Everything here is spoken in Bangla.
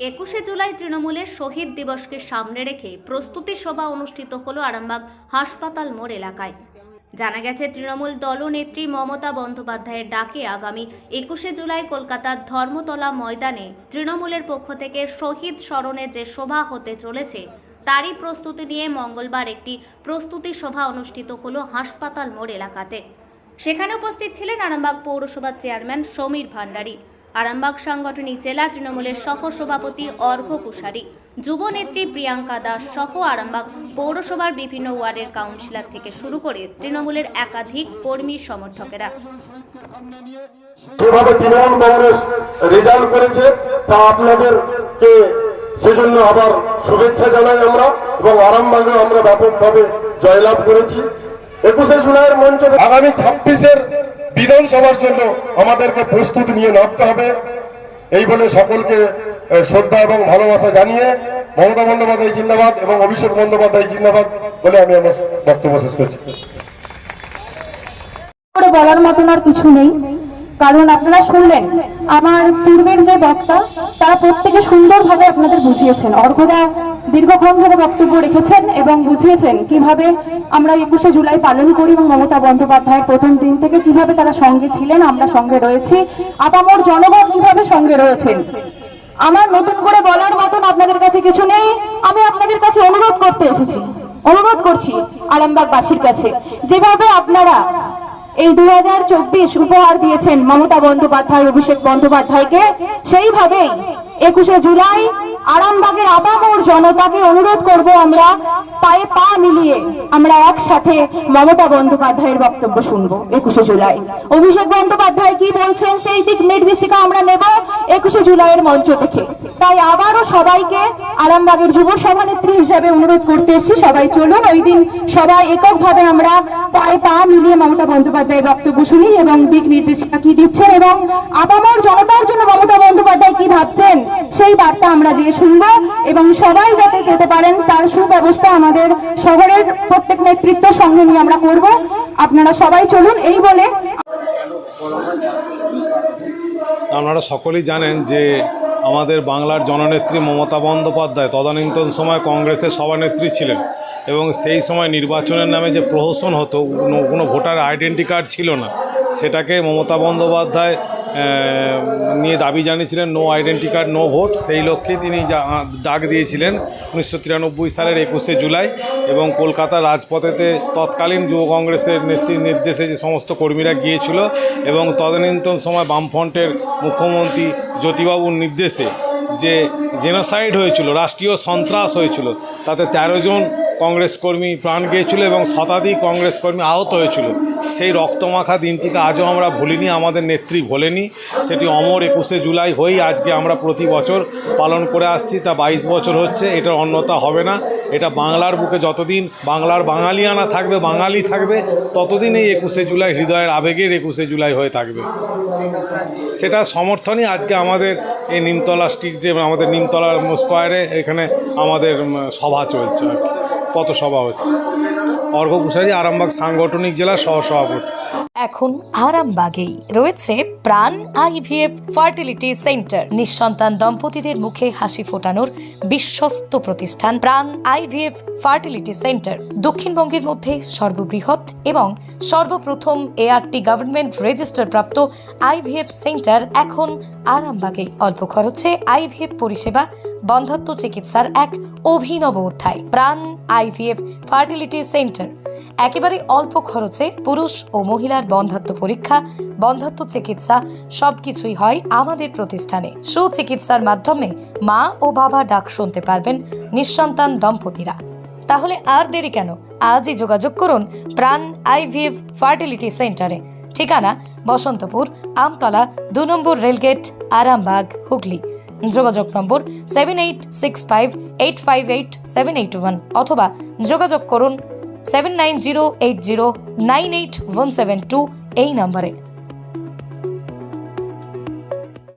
21শে জুলাই তৃণমূলের শহীদ দিবসকে সামনে রেখে প্রস্তুতি সভা অনুষ্ঠিত হলো আরামবাগ হাসপাতাল মোড় এলাকায়। জানা গেছে, তৃণমূল দলনেত্রী মমতা বন্দ্যোপাধ্যায়ের ডাকে আগামী 21শে জুলাই কলকাতার ধর্মতলা ময়দানে তৃণমূলের পক্ষ থেকে শহীদ স্মরণে যে সভা হতে চলেছে তারই প্রস্তুতি নিয়ে মঙ্গলবার একটি প্রস্তুতি সভা অনুষ্ঠিত হলো হাসপাতাল মোড় এলাকাতে। সেখানে উপস্থিত ছিলেন আরামবাগ পৌরসভার চেয়ারম্যান সমীর ভান্ডারী, আরামবাগ সাংগঠনিক জেলা তৃণমূলের সহ সভাপতি অর্ঘ্য কুশারী, যুবনেত্রী প্রিয়াঙ্কা দাস সহ আরামবাগ পৌরসভার বিভিন্ন ওয়ার্ডের কাউন্সিলর থেকে শুরু করে তৃণমূলের একাধিক কর্মী সমর্থকেরা। যেভাবে তৃণমূল কংগ্রেস রেজাল্ট করেছে তা আপনাদেরকে সেজন্য আবার শুভেচ্ছা জানাই আমরা, এবং আরামবাগে আমরা ব্যাপকভাবে জয়লাভ করেছি। 21শে জুলাইয়ের মঞ্চ আগামী 26-এর বিধানসভার জন্য আমাদেরকে প্রস্তুতি নিয়ে নামতে হবে। এই বলে সকলকে শ্রদ্ধা এবং ভালোবাসা জানিয়ে মমতা বন্দ্যোপাধ্যায় জিন্দাবাদ এবং অভিষেক বন্দ্যোপাধ্যায় জিন্দাবাদ বলে আমি আমার বক্তব্য শেষ করছি। বলার মতন আর কিছু নেই, কারণ আপনারা শুনলেন আমার পূর্বের যে বক্তা তারা প্রত্যেকে সুন্দরভাবে আপনাদের বুঝিয়েছেন। অর্ঘ্যদা দীর্ঘক্ষণ ধরে বক্তব্য রেখেছেন এবং বুঝিয়েছেন কিভাবে আমরা 21শে জুলাই পালন করি এবং মমতা বন্দ্যোপাধ্যায়ের প্রথম দিন থেকে কিভাবে তারা সঙ্গে ছিলেন, আমরা সঙ্গে রয়েছি, আপামর জনগণ কিভাবে সঙ্গে রয়েছেন। আমার নতুন করে বলার মতন আপনাদের কাছে কিছু নেই। আমি আপনাদের কাছে অনুরোধ করছি আরামবাগবাসীর কাছে, যেভাবে আপনারা এই 2024 উপহার দিয়েছেন মমতা বন্দ্যোপাধ্যায় অভিষেক বন্দ্যোপাধ্যায়কে, সেইভাবেই 21শে জুলাই আরামবাগের আপামর জনতাকে অনুরোধ করব, আমরা পায়ে পা মিলিয়ে আমরা একসাথে মমতা বন্দ্যোপাধ্যায়ের বক্তব্য শুনবো। 21শে জুলাই অভিষেক বন্দ্যোপাধ্যায় কি বলছেন সেই দিক নির্দেশিকা আমরা নেব 21শে জুলাইয়ের মঞ্চ থেকে। তাই আবারও সবাইকে আরামবাগের যুব সভানেত্রী হিসাবে অনুরোধ করতে এসেছি, সবাই চলুন ওই দিন সবাই এককভাবে আমরা পায়ে পা মিলিয়ে মমতা বন্দ্যোপাধ্যায়ের বক্তব্য শুনি এবং দিক নির্দেশিকা কি দিচ্ছেন এবং আপামর জনতার জন্য মমতা বন্দ্যোপাধ্যায় কি ভাবছেন সেই বার্তা আমরা যে শুনবো, এবং সবাই যাতে যেতে পারেন তার সুব্যবস্থা আমাদের শহরের প্রত্যেক নেতৃত্বের সঙ্গে নিয়ে আমরা করব। আপনারা সবাই চলুন। এই বলে আপনারা সকলেই জানেন যে আমাদের বাংলার জননেত্রী মমতা বন্দ্যোপাধ্যায় তদানীন্তন সময় কংগ্রেসের সভানেত্রী ছিলেন, এবং সেই সময় নির্বাচনের নামে যে প্রহসন হতো, কোনো ভোটার আইডেন্টি কার্ড ছিল না, সেটাকে মমতা বন্দ্যোপাধ্যায় নিয়ে দাবি জানিয়েছিলেন no identity card no vote. সেই লক্ষ্যে তিনি ডাক দিয়েছিলেন 1993 সালের 21শে জুলাই, এবং কলকাতার রাজপথেতে তৎকালীন যুব কংগ্রেসের নেত্রীর নির্দেশে যে সমস্ত কর্মীরা গিয়েছিল, এবং তদানীন্তন সময় বামফ্রন্টের মুখ্যমন্ত্রী জ্যোতিবাবুর নির্দেশে যে জেনোসাইড হয়েছিল, রাষ্ট্রীয় সন্ত্রাস হয়েছিল, তাতে 13 জন কংগ্রেস কর্মী প্রাণ গিয়েছিল এবং শতাধিক কংগ্রেস কর্মী আহত হয়েছিল। সেই রক্তমাখা দিনটিকে আজও আমরা ভুলিনি, আমাদের নেত্রী ভোলেনি। সেটি অমর 21শে জুলাই হয়েই আজকে আমরা প্রতি বছর পালন করে আসছি, তা 22 বছর হচ্ছে। এটার অন্যতা হবে না। এটা বাংলার বুকে যতদিন বাংলার বাঙালিয়ানা থাকবে, বাঙালি থাকবে, ততদিন এই 21শে জুলাই হৃদয়ের আবেগের 21শে জুলাই হয়ে থাকবে। সেটা সমর্থনই আজকে আমাদের এই নিমতলা স্ট্রিটে, আমাদের নিমতলা স্কোয়ারে এখানে আমাদের সভা চলছে, আর কি পথসভা হচ্ছে। অর্ঘ্য কুশারী, আরামবাগ সাংগঠনিক জেলা সহসভাপতি। এখন আরামবাগেই রয়েছে প্রাণ আইভিএফ ফার্টিলিটি সেন্টার। নিঃসন্তান দম্পতিদের মুখে হাসি ফোটানোর বিশ্বস্ত প্রতিষ্ঠান প্রাণ আইভিএফ ফার্টিলিটি সেন্টার দক্ষিণবঙ্গের মধ্যে সর্ববৃহৎ এবং সর্বপ্রথম এআরটি গভর্নমেন্ট রেজিস্টার প্রাপ্ত আইভিএফ সেন্টার এখন আরামবাগেই। অল্প খরচে আইভিএফ পরিষেবা, বন্ধ্যাত্ব চিকিৎসার এক অভিনব অধ্যায়। প্রাণ আইভিএফ ফার্টিলিটি সেন্টার একেবারে অল্প খরচে পুরুষ ও মহিলার বন্ধ্যাত্ব পরীক্ষা, বন্ধ্যাত্ব চিকিৎসা সবকিছুই হয় আমাদের প্রতিষ্ঠানে। সুচিকিৎসার মাধ্যমে মা ও বাবা ডাক শুনতে পারবেন নিঃসন্তান দম্পতিরা। তাহলে আর দেরি কেন? আজই যোগাযোগ করুন প্রাণ আইভিএফ ফার্টিলিটি সেন্টারে। ঠিকানা বসন্তপুর, আমতলা, 2 নম্বর রেলগেট, আরামবাগ, হুগলি। যোগাযোগ নম্বর 7865858781 অথবা যোগাযোগ করুন 7908098172 এই নম্বরে।